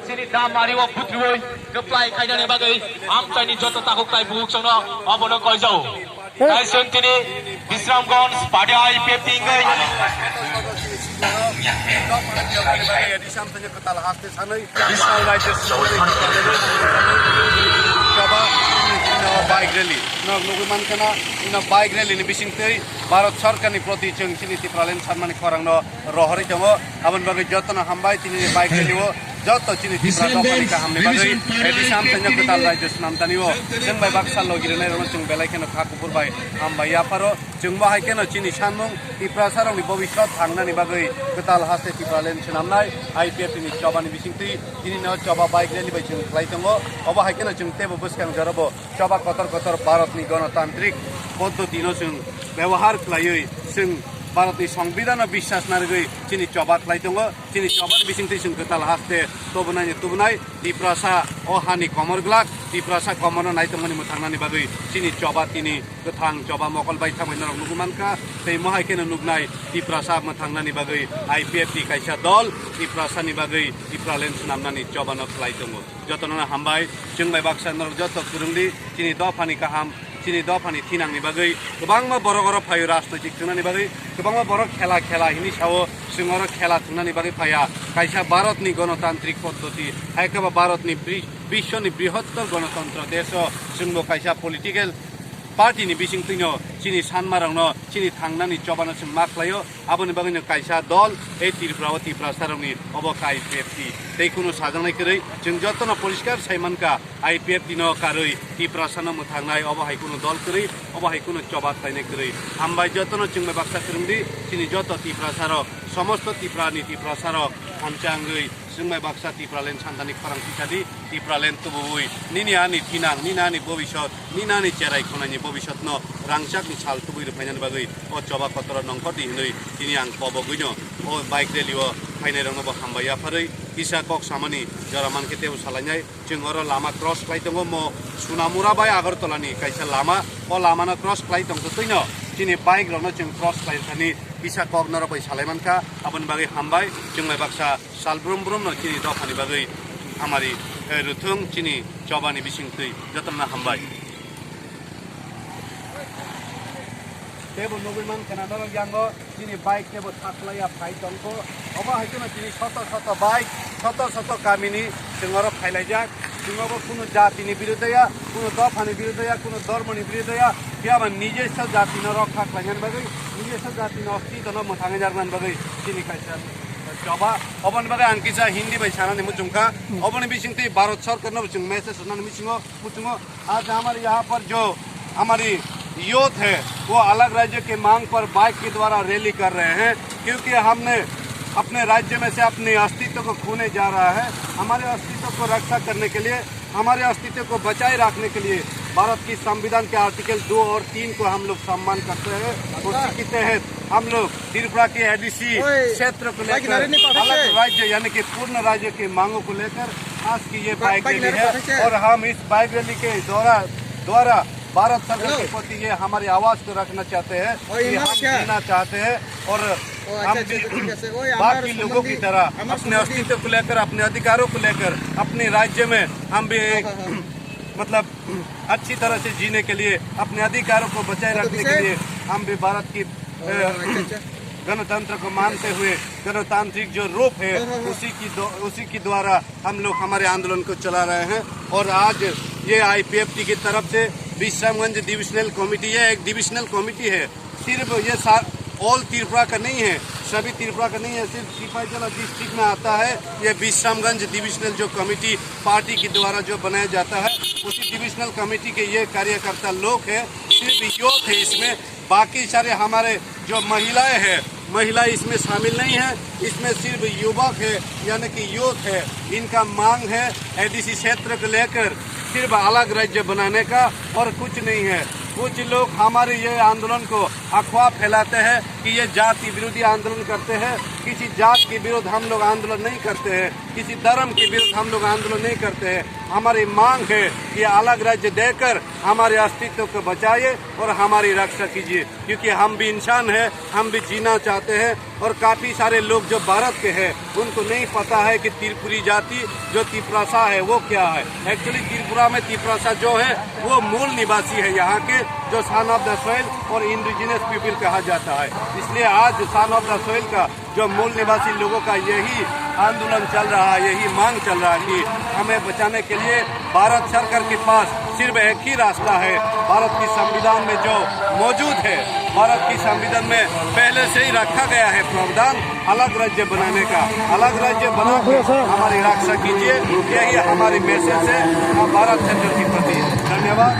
sini dam mari wo putroi keplai kaidane bagai amchaini joto takuktai buksongno abono koijau kai sentini Bisramganj party IPF tinggai di sampingnya ketal haste sanai Bismal Raja coba bike rally nuguman kana ina bike rally ni bisingtei Bharat Sarkar ni proti chung sini tipralen sanmani korangno rohori jongo abon bagai jotona hambai tini bike rally wo joto chini tipra dopani ka hamne bagai edi sampingnya ketal Raja namtani wo jeng bai baksal logirene ron chung belai kena khakupur bai hambai ya paro chung bahai kena chini sanmung tipra sarong ni bobishot thangnani bagai ketal haste tipralen namnai IPF ini coba ni bisingti ini no coba bike rally bai chung klai tongo oba hai kena chung tebo buskang jarabo coba kotor Bharat ni গণতান্ত্রিক পদ্ধতি no chung ব্যবহার klayoi chung Bharat ni সংবিধান বিশ্বাস nargoi chini coba klai tongo chini coba bisingti chung ketal haste tobunai diprasa ohani komorglak diprasa komono nai tongoni mutangnani bagai chini coba tini kethang coba mokol bai thamai norok nugumanka tei mohai kena nugnai diprasa mutangnani bagai IPF ti kaisa dol diprasa ni bagai dipralen sunamnani coba no klai tongo jotona hambai chung bai baksa norok joto kurungdi chini dofani kaham chini dofani thinang ni bagai gobangma borok phayo rajnoitik thunani bagai gobangma borok khela hini sao singoro khela thunani bagai phaya kaisa Bharat ni গণতান্ত্রিক পদ্ধতি ekaba Bharat ni বিশ্ব ni বৃহত্তর গণতন্ত্র দেশ singbo kaisa political party ni bisingtino chini sanmarangno chini thangnani chobana chung maklayo aboni bagino kaisa dol ei tirprawati prasaroni obokai IPF tei kuno sajangnai korei chung jotono poriskar saimanka IPF dino karoi tiprasano muthangnai obohai kuno dol korei obohai kuno choba khlainai korei ambai jotono chungme baksa kurungdi chini joto tiprasaro somosto tiprani tiprasaro hamchangoi sungmai baksa tipralen santani kharang tisadi tipralen tubui nini ani thinang nini ani bobishot nini ani cherai khonani bobishotno rangchak ni sal tubui rupainan bagai o choba kotor nongkhoti hinoi tini ang poboguino o bike rally o phainai rangno bo hambaya pharei kisa kok samani jaraman keteu salanyai chungoro lama cross klai tongo mo sunamura bai agartala ni kaisa lama o lama na cross klai tong toino chini bike rangno chung cross klai thani kisa kok noro bai salaimanka abon bagai hambai chungmai baksa salbrum no chini dofani bagai amari ruthung chini chobani bisingtui jotonna hambai tebo nuguman kana noro yango chini bike tebo thaklaya phai tongko oba haikena chini soto bike soto kamini singoro phailajak singoro kuno jati ni birodaya kuno dofani birodaya kuno dormoni birodaya biaba নিজস্ব জাতি ন রক্ষা করেন বাগৈ নিজস্ব জাতি ন অস্তিত্ব ন মথাঙে জার্মান বাগৈ chini kaisa coba obon bagai angkisa hindi bai sanani muchungka obon bisingti Bharat Sarkar no chung message sunani muchungo आज हमारे यहाँ पर जो हमारी यूथ है वो अलग राज्य के मांग पर बाइक के द्वारा रैली कर रहे हैं क्योंकि हमने अपने राज्य में से अपने अस्तित्व को खोने जा रहा है हमारे अस्तित्व को रक्षा करने के लिए हमारे अस्तित्व को बचाए रखने के लिए भारत की संविधान के आर्टिकल 2 और 3 को हम लोग सम्मान करते हैं उसी के तहत हम लोग त्रिपुरा के एडीसी क्षेत्र को लेकर अलग राज्य यानी कि पूर्ण राज्य की मांगों को लेकर आज की ये बाइक रैली है और हम इस बाइक रैली के द्वारा भारत सरकार के प्रति ये हमारी आवाज को रखना चाहते हैं कि हम जीना चाहते हैं और हम बाकी लोगों की तरह अपने अस्तित्व को लेकर अपने अधिकारों को लेकर अपने राज्य में हम भी मतलब अच्छी तरह से जीने के लिए अपने अधिकारों को बचाए रखने के लिए हम भी भारत की गणतंत्र को मानते हुए गणतांत्रिक जो रूप है उसी की द्वारा हम लोग हमारे आंदोलन को चला रहे हैं और आज ये IPF की तरफ से विश्रामगंज डिविजनल कमेटी है एक डिविजनल कमेटी है सिर्फ ये ऑल त्रिपुरा का नहीं है सभी त्रिपुरा का नहीं है सिर्फ सिपाहीजला डिस्ट्रिक्ट में आता है ये विश्रामगंज डिविजनल जो कमेटी पार्टी के द्वारा जो बनाया जाता है उसी डिविजनल कमेटी के ये कार्यकर्ता लोग हैं सिर्फ यूथ है इसमें बाकी सारे हमारे जो महिलाएं हैं महिलाएं इसमें शामिल नहीं है इसमें सिर्फ युवक है यानी कि यूथ है इनका मांग है एडीसी क्षेत्र को लेकर सिर्फ अलग राज्य बनाने का और कुछ नहीं है कुछ लोग हमारे ये आंदोलन को अफवाह फैलाते हैं कि ये जाति विरोधी आंदोलन करते हैं। किसी जात के विरुद्ध हम लोग आंदोलन नहीं करते हैं, किसी धर्म के विरुद्ध हम लोग आंदोलन नहीं करते हैं। हमारी मांग है कि अलग राज्य देकर हमारे अस्तित्व को बचाइए और हमारी रक्षा कीजिए, क्योंकि हम भी इंसान हैं, हम भी जीना चाहते हैं। और काफ़ी सारे लोग जो भारत के हैं उनको नहीं पता है कि त्रिपुरी जाति जो तिपरासा है वो क्या है। एक्चुअली त्रिपुरा में तिपरासा जो है वो मूल निवासी है यहाँ के, जो सन ऑफ द सॉइल और इंडिजिनस पीपल कहा जाता है। इसलिए आज सन ऑफ द सॉइल का जो मूल निवासी लोगों का यही आंदोलन चल रहा है, यही मांग चल रहा है कि हमें बचाने के लिए भारत सरकार के पास सिर्फ एक ही रास्ता है। भारत की संविधान में जो मौजूद है, भारत की संविधान में पहले से ही रखा गया है प्रावधान अलग राज्य बनाने का। अलग राज्य बना के हमारी रक्षा कीजिए, यही हमारी मैसेज है भारत सरकार के प्रति। धन्यवाद।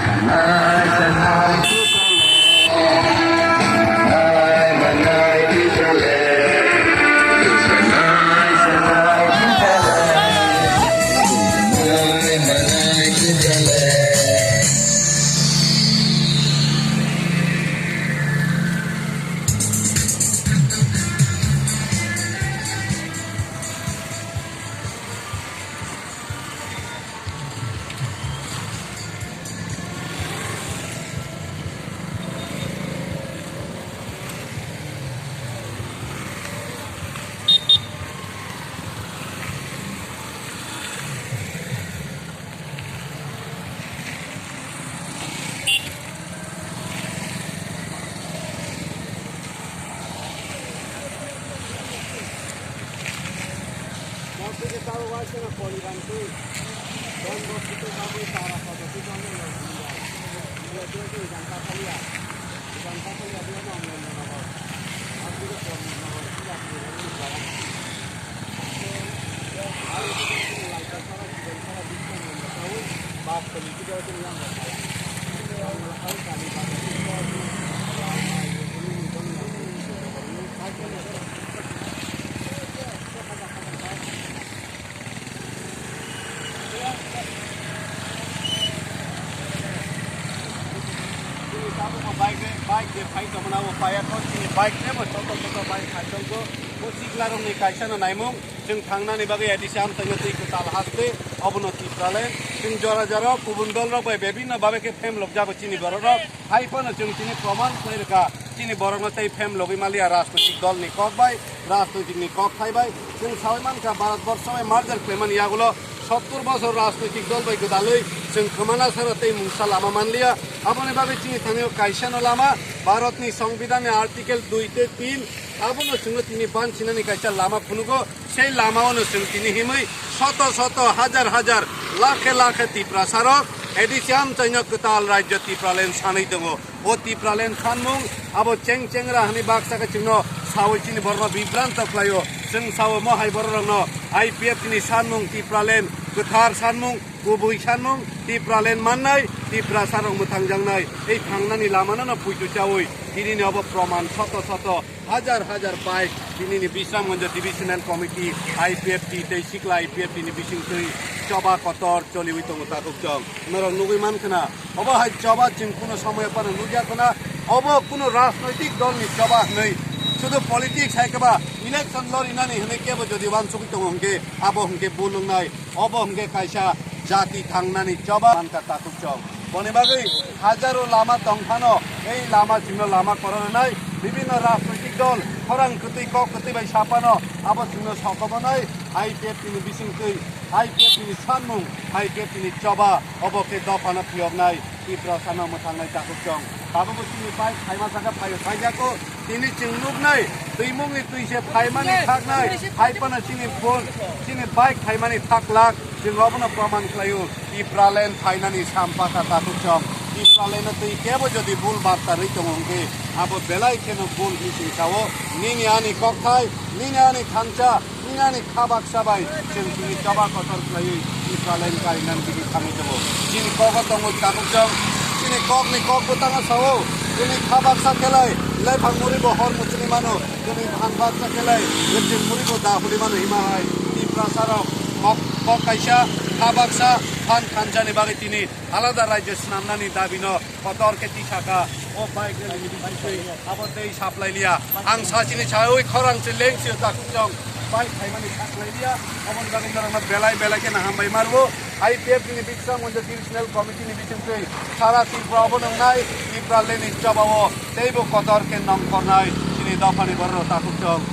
सिक्लारंनि कायसानो नायमुं जों थांनानै बागै एडिसाम तंग तैको ताल हास्ते अवनति प्राले जों जरा जरा गुबुन दल रक विभिन्न बाबेके फेम लोक जाबो चिनि बरक हाइफन जों चिनि प्रमाण खैरका चिनि बरक तै फेम लोगै मालिया राजनैतिक दल नि कक बाय राजनैतिक नि कक थाइबाय जों सावमान का भारत वर्ष में मार्जर क्लेमन यागुलो 70 बছর राजनैतिक दल बाय गदालै जों खमाना सरतै मुंसा लामा मानलिया अपने बाबे चिनि थाने कायसानो लामा भारतनि संविधान आर्टिकल 2 ते 3 आबोनो जोङो तिनि बानसिनानि कायसा लामा फुनुगो सेई लामावनो जों तिनि हिमै शत शत हजार हजार लाखे लाखे तिप्रासारक एडिसियाम चैनो कताल राज्य तिप्रालेन सानै दङ ओ तिप्रालेन सानमुं आबो चें चेंरा हनि बाक्साका जोंनो सावैचिनि बरमा बिब्रान्त खालायो जों सावो महाय बररनो आईपीएफ नि सानमुं तिप्रालेन गोथार सानमुं गुबै सानमुं तिप्रालेन माननाय तिप्रासारक मोथांजांनाय ए थांनानि लामानो फुइतु चावै दिनैनि अब प्रमाण शत शत हजार हजार बाइक दिनैनि Bishramganj divisional committee IPFT सिक्ला आईपीएफ नि बिसिंथै चबा कतर चलिबै दङ ताकु जं नर नुगै मानखना अब हाय चबा चिन कुनो समय पर नुजाकना अब कुनो राजनैतिक दल नि चबा नै शुद्ध पॉलिटिक्स है केबा इलेक्शन लरिनानि हने केबो जदि वानसुक दङ हमके अब हमके बोलुंनाय अब हमके कायसा जाति थांनानि चबा मानका ताकु जं बनेबागै हाजारो लामा दंखानो ए लामा चिनो लामा करनाय विभिन्न राजनैतिक दल खरां कतै क कतै बाय सापानो अब चिनो सकबनाय आईपीएफ नि बिसिंथै आईपीएफ नि सानमुं आईपीएफ नि चबा अबके दफाना थियबनाय तिप्रासानो मोथांनाय ताकु जं बाबु चिनि पाइ फाइमा जागा फाइ फाइजाको तिनि चिंनुबनाय दैमुंनि तुइसे फाइमानि थाकनाय फाइपाना चिनि फोन चिनि बाइक फाइमानि थाकलाक जों अबनो प्रमाण खालायो तिप्रालेन फाइनानि सामपाका ताकु जं तिप्रालेन तै केबो जदि बुल बार्ता रै दङ हमके अब बेलाय केनो बुल मिसिं सावो निनि आनि कक्थाय निनि आनि खानचा निनि आनि खाबाक साबाय जों चिनि चबा कतर खालायो तिप्रालेन काइनान बिदि थाङै दङ चिनि कक दङ ताकु जं चिनि ककनि कक बोताङा सावो चिनि खाबाक सा केलाय लै भांमुरिबो हर मुसलिमानो चिनि भांबाक सा केलाय लेचिन मुरिबो दाहुलिमानो हिमाहाय तिप्रासारक kaisa habaksa fan khanjani bagi tini alada rajyo snamnani dabino kotor ke tisaka o bike rally ni bisingtui abotei supply liya ang sachini chawoi khorang che lengsi takjong bike thaimani supply liya amon bagi narangna belai ke na hambai marbo IPF ni Bisram Ganja Traditional Committee ni bisingtui sara Tripura obonongnai Tripura leni jabao teibo kotor ke nong kornai sini dafani barro takjong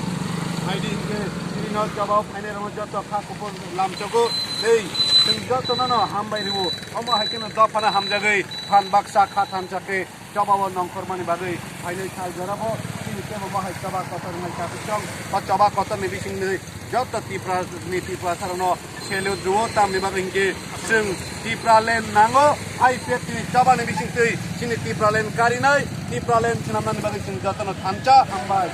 aidin ke sini no jabao phane ramo joto khakupon lamchoko ei जों जतनानो हामबायरिबो अमा हाइकेनो दफाना हामजागै फान बाक्सा खाथान जाके जबाबो नंखरमानि बागै फाइनै साल जराबो तिनि केबो माहाय जबा Qatar माइ साबिसं बा जबा कतर नि बिसिंनि जत तिप्रा सारनो सेलु दुओ तामनि बागै हिंगे जों तिप्रा लेन नांगो आइपिएफ नि जबानि बिसिंतै सिनि तिप्रा लेन कारिनाय तिप्रा लेन सिनामनानि बागै जों जतनो थामचा हामबाय